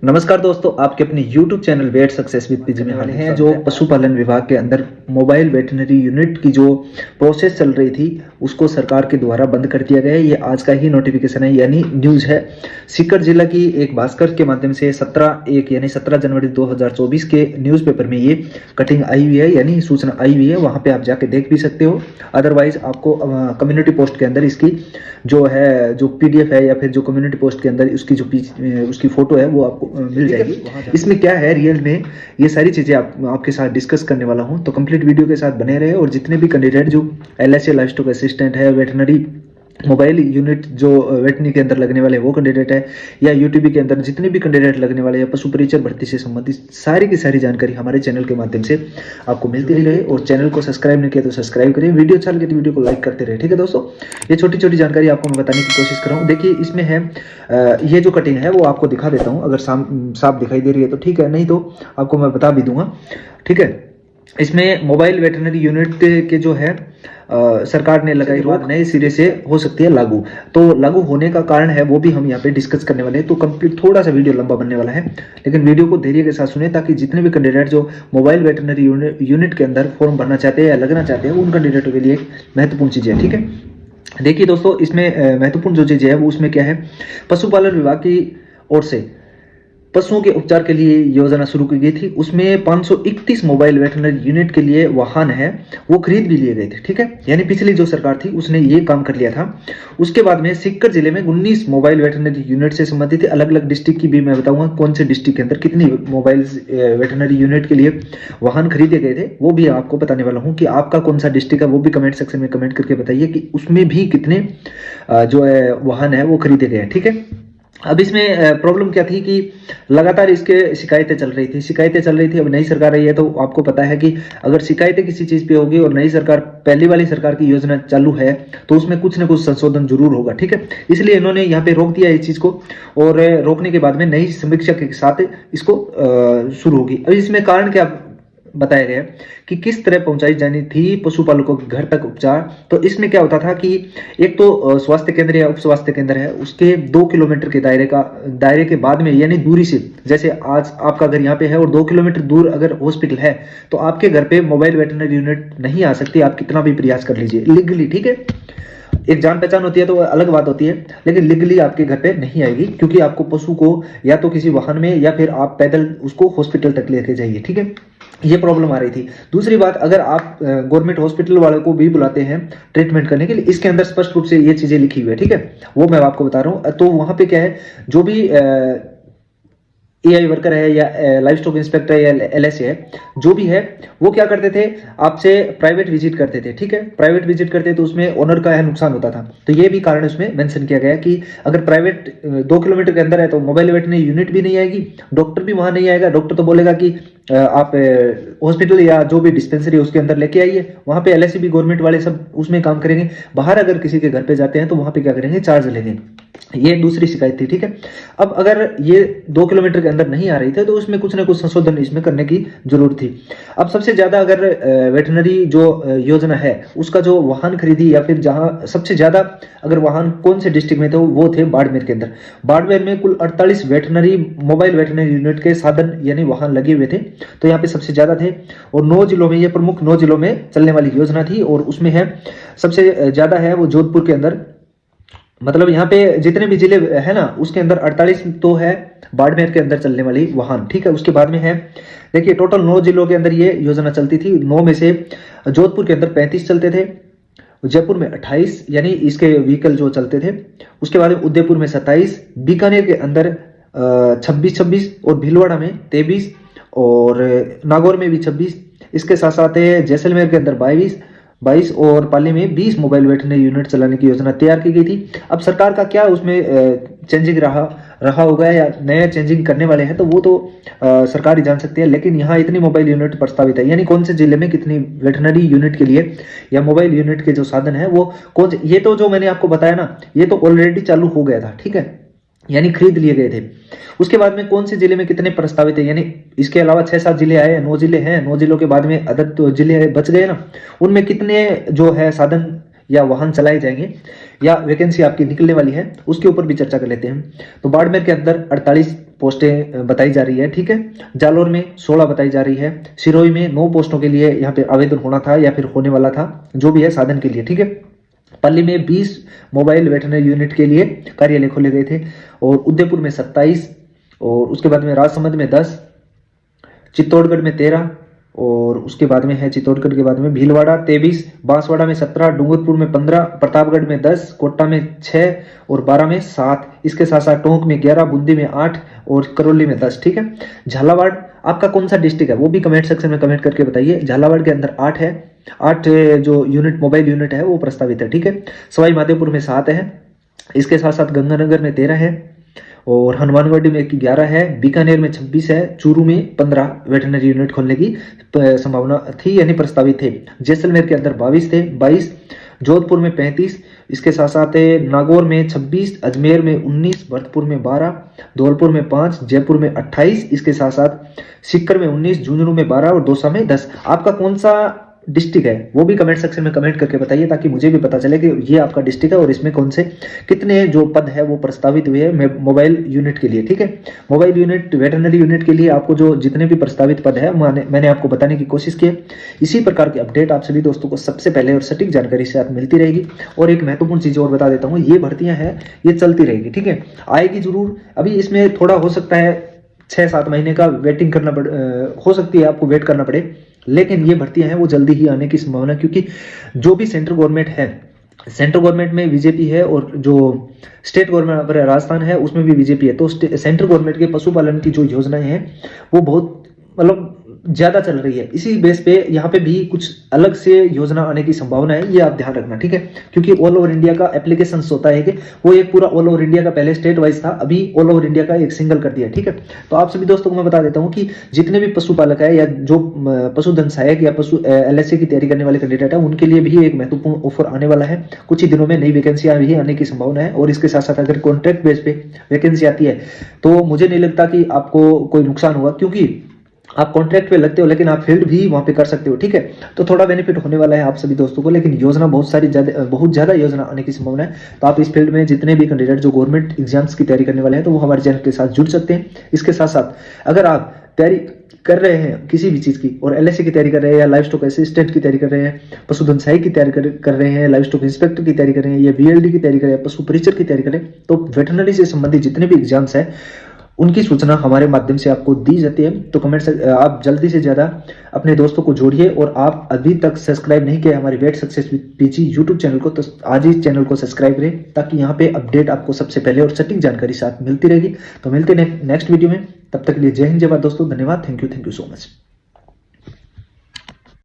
नमस्कार दोस्तों, आपके अपने YouTube channel wet success with PG में हाल हैं जो पशुपालन विभाग के अंदर मोबाइल वेटनरी यूनिट की जो प्रोसेस चल रही थी उसको सरकार के द्वारा बंद कर दिया गया है। ये आज का ही नोटिफिकेशन है यानी न्यूज़ है। सीकर जिला की एक भास्कर के माध्यम से 17/1 यानी 17 जनवरी 2024 के न्यूज़पेपर में ये कटिंग आई हुई है यानी सूचना आई हुई है। वहाँ पे आप जाके देख भी सकते हो। अदरवाइज आपको कम्युनिटी पोस्ट के अंदर इसकी जो PDF है या फिर जो कम्युनिटी पोस्ट के अंदर उसकी उसकी फोटो है वो आपको मिल जाएगी। इसमें क्या है रियल में ये सारी चीजें आपके साथ डिस्कस करने वाला हूं, तो कंप्लीट वीडियो के साथ बने रहे। और जितने भी कैंडिडेट जो LSA लाइफ स्टॉक असिस्टेंट है, वेटनरी मोबाइल यूनिट जो वेटनरी के अंदर लगने वाले वो कैंडिडेट है, या UTB के अंदर जितने भी कैंडिडेट लगने वाले हैं, पशु परिचर भर्ती से संबंधित सारी की सारी जानकारी हमारे चैनल के माध्यम से आपको मिलती रहे। और चैनल को सब्सक्राइब नहीं किया तो सब्सक्राइब करें, वीडियो अच्छा लगे तो वीडियो को लाइक करते रहे। ठीक है दोस्तों, ये छोटी छोटी जानकारी आपको मैं बताने की कोशिश कर रहा हूँ। देखिए इसमें है ये जो कटिंग है वो आपको दिखा देता हूँ, अगर साफ दिखाई दे रही है तो ठीक है, नहीं तो आपको मैं बता भी दूंगा। ठीक है, इसमें मोबाइल वेटनरी यूनिट के जो है सरकार ने लगाई रोक नए सिरे से हो सकती है लागू। तो लागू होने का कारण है वो भी हम यहाँ पे डिस्कस करने वाले हैं। तो कंप्लीट थोड़ा सा वीडियो लंबा बनने वाला है, लेकिन वीडियो को धैर्य के साथ सुने ताकि जितने भी कैंडिडेट जो मोबाइल वेटनरी यूनिट के अंदर फॉर्म भरना चाहते हैं या लगना चाहते हैं उन कैंडिडेटों के लिए महत्वपूर्ण चीज़ है। ठीक है, देखिए दोस्तों, इसमें महत्वपूर्ण जो चीज़ है वो उसमें क्या है, पशुपालन विभाग की ओर से पशुओं के उपचार के लिए योजना शुरू की गई थी। उसमें 531 मोबाइल वेटनरी यूनिट के लिए वाहन है वो खरीद भी लिए गए थे। ठीक है, यानी पिछली जो सरकार थी उसने ये काम कर लिया था। उसके बाद में सीकर जिले में 19 मोबाइल वेटनरी यूनिट से संबंधित अलग अलग डिस्ट्रिक्ट की भी मैं बताऊंगा कौन से डिस्ट्रिक्ट के अंदर कितनी मोबाइल वेटनरी यूनिट के लिए वाहन खरीदे गए थे, वो भी आपको बताने वाला हूँ। कि आपका कौन सा डिस्ट्रिक्ट है वो भी कमेंट सेक्शन में कमेंट करके बताइए कि उसमें भी कितने जो है वाहन है वो खरीदे गए हैं। ठीक है, अब इसमें प्रॉब्लम क्या थी कि लगातार इसके शिकायतें चल रही थी। अब नई सरकार आई है तो आपको पता है कि अगर शिकायतें किसी चीज़ पे होगी और नई सरकार पहली वाली सरकार की योजना चालू है तो उसमें कुछ ना कुछ संशोधन जरूर होगा। ठीक है, इसलिए इन्होंने यहाँ पे रोक दिया इस चीज़ को, और रोकने के बाद में नई समीक्षा के साथ इसको शुरू होगी। अब इसमें कारण क्या बताया गया कि किस तरह पहुंचाई जानी थी पशुपालकों के घर तक उपचार। तो इसमें क्या होता था कि एक तो स्वास्थ्य केंद्र या उप स्वास्थ्य केंद्र है उसके 2 किलोमीटर के दायरे के बाद में, यानी दूरी से, जैसे आज आपका घर यहाँ पे है और 2 किलोमीटर दूर अगर हॉस्पिटल है तो आपके घर पे मोबाइल वेटनरी यूनिट नहीं आ सकती, आप कितना भी प्रयास कर लीजिए लीगली। ठीक है, एक जान पहचान होती है तो अलग बात होती है, लेकिन लीगली आपके घर पे नहीं आएगी, क्योंकि आपको पशु को या तो किसी वाहन में या फिर आप पैदल उसको हॉस्पिटल तक लेके जाइए। ठीक है, ये प्रॉब्लम आ रही थी। दूसरी बात, अगर आप गवर्नमेंट हॉस्पिटल वालों को भी बुलाते हैं ट्रीटमेंट करने के लिए, इसके अंदर स्पष्ट रूप से ये चीजें लिखी हुई है। ठीक है, वो मैं आपको बता रहा हूँ। तो वहां पे क्या है, जो भी AI वर्कर है या लाइफ स्टॉक इंस्पेक्टर है या LSA है, जो भी है वो क्या करते थे, आपसे प्राइवेट विजिट करते थे। ठीक है, प्राइवेट विजिट करते तो उसमें ओनर का नुकसान होता था। तो ये भी कारण उसमें मेंशन किया गया कि अगर प्राइवेट 2 किलोमीटर के अंदर है तो मोबाइल वेटनरी यूनिट भी नहीं आएगी, डॉक्टर भी वहां नहीं आएगा। डॉक्टर तो बोलेगा कि आप हॉस्पिटल या जो भी डिस्पेंसरी है उसके अंदर लेके आइए, वहां पे LSA भी गवर्नमेंट वाले सब उसमें काम करेंगे। बाहर अगर किसी के घर पे जाते हैं तो वहां पे क्या करेंगे, चार्ज लेंगे। ये दूसरी शिकायत थी। ठीक है, अब अगर ये 2 किलोमीटर के अंदर नहीं आ रही थी तो उसमें कुछ ना कुछ संशोधन इसमें करने की जरूरत थी। अब सबसे ज्यादा अगर वेटनरी जो योजना है उसका जो वाहन खरीदी, या फिर जहां सबसे ज्यादा अगर वाहन कौन से डिस्ट्रिक्ट में थे वो थे बाड़मेर के अंदर। बाड़मेर में कुल 48 मोबाइल वेटनरी यूनिट के साधन यानी वाहन लगे हुए थे, तो यहाँ पे सबसे ज्यादा थे। और 9 जिलों में, ये प्रमुख 9 जिलों में चलने वाली योजना थी, और उसमें है सबसे ज्यादा है वो जोधपुर के अंदर। मतलब यहाँ पे जितने भी जिले है ना उसके अंदर 48 तो है बाड़मेर के अंदर चलने वाली वाहन। ठीक है, उसके बाद में है, देखिए टोटल 9 जिलों के अंदर ये योजना चलती थी। 9 में से जोधपुर के अंदर 35 चलते थे, जयपुर में 28 यानी इसके व्हीकल जो चलते थे। उसके बाद में उदयपुर में 27, बीकानेर के अंदर 26 और भीलवाड़ा में 23 और नागौर में भी 26। इसके साथ साथ जैसलमेर के अंदर 22 और पाली में 20 मोबाइल वेटनरी यूनिट चलाने की योजना तैयार की गई थी। अब सरकार का क्या उसमें चेंजिंग रहा होगा या नया चेंजिंग करने वाले हैं तो वो तो सरकार ही जान सकती है, लेकिन यहाँ इतनी मोबाइल यूनिट प्रस्तावित है, यानी कौन से जिले में कितनी वेटनरी यूनिट के लिए या मोबाइल यूनिट के जो साधन है वो कौन से, ये तो जो मैंने आपको बताया ना ये तो ऑलरेडी चालू हो गया था। ठीक है, यानी खरीद लिए गए थे। उसके बाद में कौन से जिले में कितने प्रस्तावित है, यानी इसके अलावा 6-7 जिले आए, 9 जिले हैं, 9 जिलों के बाद में अदर तो जिले बच गए ना, उनमें कितने जो है साधन या वाहन चलाए जाएंगे या वैकेंसी आपकी निकलने वाली है, उसके ऊपर भी चर्चा कर लेते हैं। तो बाड़मेर के अंदर 48 पोस्टें बताई जा रही है, ठीक है। जालोर में 16 बताई जा रही है। सिरोही में 9 पोस्टों के लिए यहाँ पे आवेदन होना था या फिर होने वाला था, जो भी है साधन के लिए, ठीक है। पल्ली में 20 मोबाइल वेटरनरी यूनिट के लिए कार्यालय खोले गए थे, और उदयपुर में 27, और उसके बाद में राजसमंद में 10, चित्तौड़गढ़ में 13, और उसके बाद में है चित्तौड़गढ़ के बाद में भीलवाड़ा 23, बांसवाड़ा में 17, डूंगरपुर में 15, प्रतापगढ़ में 10, कोटा में 6 और 12 में 7। इसके साथ साथ टोंक में 11, बूंदी में 8 और करौली में 10, ठीक है। झालावाड़ आपका कौन सा डिस्ट्रिक्ट है वो भी कमेंट सेक्शन में कमेंट करके बताइए। झालावाड़ के अंदर 8 है, 8 जो यूनिट मोबाइल यूनिट है वो प्रस्तावित है, ठीक है। सवाई माधोपुर में 7 है, इसके साथ साथ गंगानगर में 13 है, और हनुमानगढ़ में 11 है, बीकानेर में 26 है, चूरू में 15 वेटरनरी यूनिट खोलने की संभावना थी, यानी प्रस्तावित थे। जैसलमेर के अंदर 22 थे, 22, जोधपुर में 35, इसके साथ साथ नागौर में 26, अजमेर में 19, भरतपुर में 12, धौलपुर में 5, जयपुर में 28, इसके साथ साथ सीकर में 19, झुंझुनू में 12 और दौसा में 10। आपका कौन सा डिस्ट्रिक्ट है वो भी कमेंट सेक्शन में कमेंट करके बताइए, ताकि मुझे भी पता चले कि ये आपका डिस्ट्रिक्ट है और इसमें कौन से कितने जो पद है वो प्रस्तावित हुए हैं मोबाइल यूनिट के लिए, ठीक है। मोबाइल यूनिट वेटरनरी यूनिट के लिए आपको जो जितने भी प्रस्तावित पद है मैंने आपको बताने की कोशिश की है। इसी प्रकार की अपडेट आप सभी दोस्तों को सबसे पहले और सटीक जानकारी से साथ मिलती रहेगी। और एक महत्वपूर्ण चीज और बता देता हूँ, ये भर्तियां हैं ये चलती रहेगी, ठीक है, आएगी जरूर। अभी इसमें थोड़ा हो सकता है 6-7 महीने का वेटिंग करना हो सकती है, आपको वेट करना पड़े, लेकिन ये भर्तियां हैं वो जल्दी ही आने की संभावना, क्योंकि जो भी सेंट्रल गवर्नमेंट है, सेंट्रल गवर्नमेंट में बीजेपी है और जो स्टेट गवर्नमेंट राजस्थान है उसमें भी बीजेपी है। तो सेंट्रल गवर्नमेंट के पशुपालन की जो योजनाएं हैं वो बहुत मतलब ज्यादा चल रही है। इसी बेस पे यहाँ पे भी कुछ अलग से योजना आने की संभावना है, ये आप ध्यान रखना, ठीक है। क्योंकि ऑल ओवर इंडिया का एप्लीकेशन होता है कि वो एक पूरा ऑल ओवर इंडिया का पहले स्टेट वाइज था, अभी ऑल ओवर इंडिया का एक सिंगल कर दिया, ठीक है। तो आप सभी दोस्तों को मैं बता देता हूँ कि जितने भी पशुपालक है या जो पशुधन सहायक या पशु LSA की तैयारी करने वाले कैंडिडेट है, उनके लिए भी एक महत्वपूर्ण ऑफर आने वाला है। कुछ ही दिनों में नई वैकेंसियां भी आने की संभावना है, और इसके साथ साथ अगर कॉन्ट्रैक्ट बेस पे वैकेंसी आती है तो मुझे नहीं लगता कि आपको कोई नुकसान होगा, क्योंकि आप कॉन्ट्रैक्ट पे लगते हो लेकिन आप फील्ड भी वहां पे कर सकते हो, ठीक है। तो थोड़ा बेनिफिट होने वाला है आप सभी दोस्तों को, लेकिन योजना बहुत ज्यादा योजना आने की संभावना है। तो आप इस फील्ड में जितने भी कैंडिडेट जो गवर्नमेंट एग्जाम्स की तैयारी करने वाले हैं तो वो हमारे चैनल के साथ जुड़ सकते हैं। इसके साथ साथ अगर आप तैयारी कर रहे हैं किसी भी चीज की और LSA की तैयारी कर रहे हैं या लाइव स्टॉक असिस्टेंट की तैयारी कर रहे हैं, पशुधन सहायक की तैयारी कर रहे हैं, लाइव स्टॉक इंस्पेक्टर की तैयारी कर रहे हैं या BLD की तैयारी कर रहे हैं, पशु परिचर की तैयारी करें, तो वेटरनरी से संबंधित जितने भी एग्जाम्स हैं उनकी सूचना हमारे माध्यम से आपको दी जाती है। तो कमेंट से आप जल्दी से ज्यादा अपने दोस्तों को जोड़िए, और आप अभी तक सब्सक्राइब नहीं किया हमारे wet success with PG YouTube channel को, तो आज ही चैनल को सब्सक्राइब करें, ताकि यहाँ पे अपडेट आपको सबसे पहले और सटीक जानकारी साथ मिलती रहेगी। तो मिलते हैं नेक्स्ट वीडियो में, तब तक के लिए जय हिंद जय भारत दोस्तों, धन्यवाद, थैंक यू सो मच।